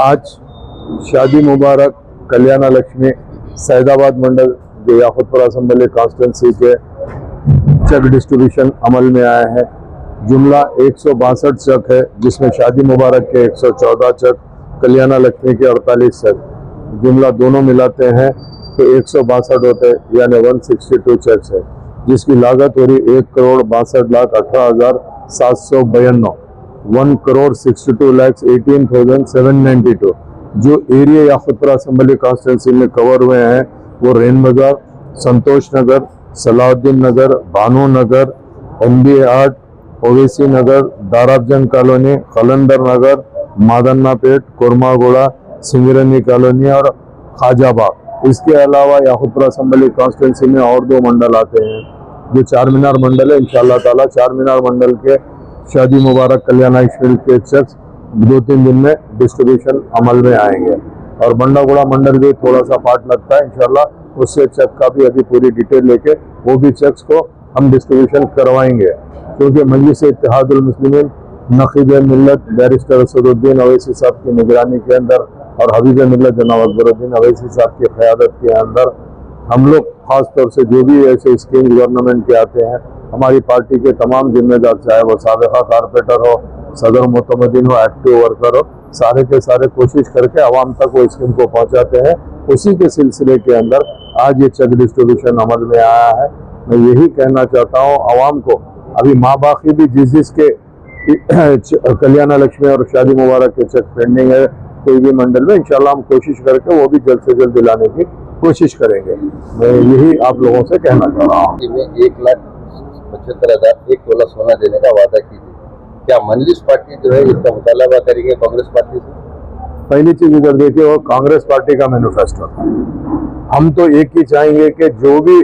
आज शादी मुबारक कल्याण लक्ष्मी सैदाबाद मंडल जो याकुतपुर असम्बली कॉन्स्टिट्यूंसी के चेक डिस्ट्रीब्यूशन अमल में आया है। जुमला 162 चेक है, जिसमें शादी मुबारक के 114 चेक, कल्याण लक्ष्मी के 48 चेक, जुमला दोनों मिलाते हैं तो 162 होते हैं, यानी 162 चेक्स है, जिसकी लागत हो रही 1,62,18,792, 1,62,18,792। जो एरिया याकुतपुर असम्बली कॉन्स्टिट्यूंसी में कवर हुए हैं वो रेन बाजार, संतोष नगर, सलाउद्दीन नगर, भानु नगर, MBA आर्ट, ओवैसी नगर, दाराबजंग कॉलोनी, खलंदर नगर, मादन्नापेट, कोरमागोड़ा, सिंगरनी कॉलोनी और खाजाबाग। इसके अलावा याकुतपुर असम्बली कॉन्स्टिट्यूंसी में और 2 मंडल आते हैं जो चार मीनार मंडल है। इंशाअल्लाह ताला चार मीनार मंडल के शादी मुबारक कल्याण लक्ष्मी के चेक्स 2-3 दिन में डिस्ट्रीब्यूशन अमल में आएंगे। और बंडागुड़ा मंडल भी थोड़ा सा पार्ट लगता है, इंशाअल्लाह उससे चेक का भी अभी पूरी डिटेल लेके वो भी चेक्स को हम डिस्ट्रीब्यूशन करवाएंगे, क्योंकि मजलिस इत्तेहादुल मुस्लिमीन नकीब मिल्लत बैरिस्टर असदुद्दीन अवैसी साहब की निगरानी के अंदर और हबीब मिल्लत जनाब अकबरुद्दीन अवैसी साहब की क़यादत के अंदर हम लोग खास तौर से जो भी ऐसे स्कीम गवर्नमेंट के आते हैं, हमारी पार्टी के तमाम जिम्मेदार, चाहे वो साबिक़ा कारपोरेटर हो, सदर मोतमदीन हो, एक्टिव वर्कर हो, सारे के सारे कोशिश करके आवाम तक वो स्कीम को पहुंचाते हैं। उसी के सिलसिले के अंदर आज ये चेक डिस्ट्रीब्यूशन अमल में आया है। मैं यही कहना चाहता हूँ आवाम को, अभी माँ बाकी भी जिसके कल्याण लक्ष्मी और शादी मुबारक के चेक पेंडिंग है कोई भी मंडल में, इंशाल्लाह हम कोशिश करके वो भी जल्द से जल्द दिलाने की कोशिश करेंगे। मैं यही आप लोगों से कहना चाह रहा हूँ। 1,75,000 1 तोला सोना देने का वादा कीजिए, क्या मंजलिस पार्टी जो है इसका मुतालबा करेंगे कांग्रेस पार्टी से? पहली चीज इधर देखिए, वो कांग्रेस पार्टी का मैनिफेस्टो था। हम तो एक ही चाहेंगे कि जो भी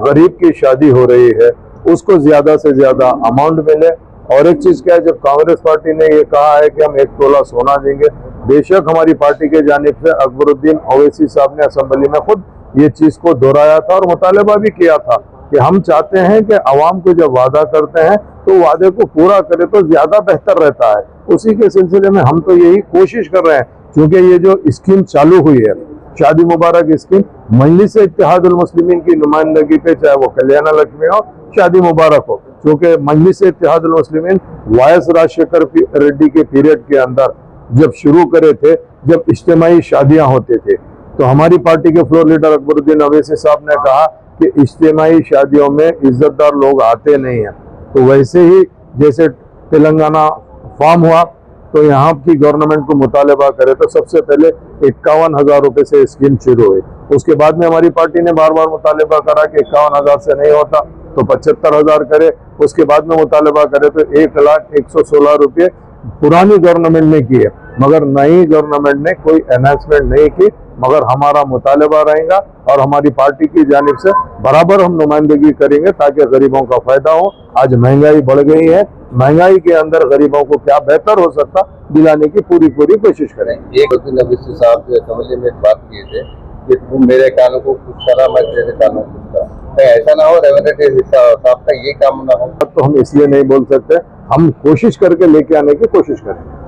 गरीब की शादी हो रही है उसको ज्यादा से ज्यादा अमाउंट मिले। और एक चीज क्या है, जब कांग्रेस पार्टी ने ये कहा है कि हम 1 तोला सोना देंगे, बेशक हमारी पार्टी के जानिब से अकबरुद्दीन ओवैसी साहब ने असेंबली में खुद ये चीज को दोहराया था और मुतालबा भी किया था कि हम चाहते हैं कि अवाम को जब वादा करते हैं तो वादे को पूरा करे तो ज्यादा बेहतर रहता है। उसी के सिलसिले में हम तो यही कोशिश कर रहे हैं, क्योंकि ये जो स्कीम चालू हुई है शादी मुबारक स्कीम, मजलिस इत्तेहादुल मुस्लिमीन की नुमाइंदगी पे, चाहे वो कल्याण लक्ष्मी हो, शादी मुबारक हो, क्योंकि मजलिस इत्तेहादुल मुस्लिमीन वायस राजशेखर रेड्डी के पीरियड के अंदर जब शुरू करे थे, जब इज्तिमाई शादियां होते थे, तो हमारी पार्टी के फ्लोर लीडर अकबरुद्दीन अवैसी साहब ने कहा कि इज्तिमाई शादियों में इज्जतदार लोग आते नहीं हैं। तो वैसे ही जैसे तेलंगाना फॉर्म हुआ तो यहाँ की गवर्नमेंट को मुतालबा करे तो सबसे पहले 51,000 रुपए से स्कीम शुरू हुई। उसके बाद में हमारी पार्टी ने बार बार मुतालबा करा कि 51,000 से नहीं होता तो 75,000 करे। उसके बाद में मुतालबा करे तो 1,01,16 रुपये पुरानी गवर्नमेंट ने किए, मगर नई गवर्नमेंट ने कोई एनहांसमेंट नहीं की। मगर हमारा मुतालबा रहेगा और हमारी पार्टी की जानिब से बराबर हम नुमाइंदगी करेंगे ताकि गरीबों का फायदा हो। आज महंगाई बढ़ गई है, महंगाई के अंदर गरीबों को क्या बेहतर हो सकता दिलाने की पूरी कोशिश करेंगे। एक दिन अवैसी साहब जो असेंबली में बात किए थे कि तुम मेरे कानों को कुछ करा, मैं तेरे कानों को कुछ करा, ऐसा ना हो रेवन्यू साहब का ये काम ना हो। तो हम इसलिए नहीं बोल सकते, हम कोशिश करके लेके आने की कोशिश करेंगे।